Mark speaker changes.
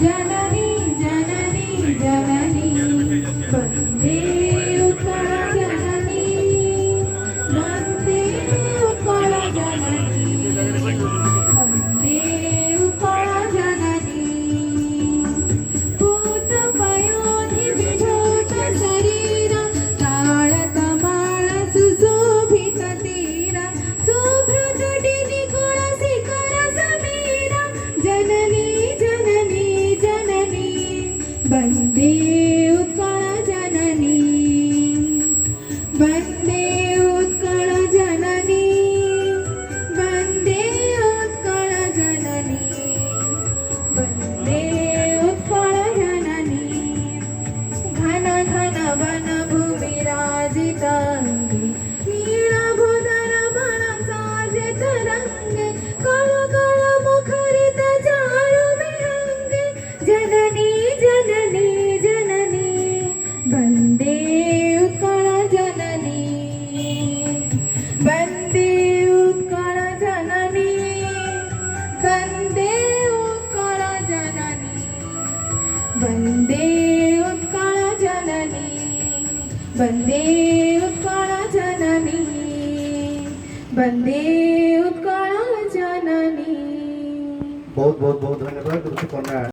Speaker 1: जननी जननी जननी वन्दे उत्कल जननी वन्दे उत्कल जननी वन्दे उत्कल जननी पूतपयोधि विभूत शरीर ताळतमाळ सुशोभित तीर शुभ्र जटिनि गुण शिखर समीर जननी जननी जननी वन्दे उत्कल जननी वन्दे उत्कल जननी वन्दे उत्कल जननी वन्दे उत्कल जननी घन घन वन भूमि राजितांगी नीलभूधर बन साजे तरंगे कळ कळ मुखरित चारु विहंगे जननी जननी जननी वन्दे उत्कल जननी वन्दे उत्कल जननी वन्दे उत्कल जननी वन्दे उत्कल जननी वन्दे उत्कल जननी वन्दे उत्कल जननी।
Speaker 2: बहुत बहुत बहुत धन्यवाद ऋषिकन्या।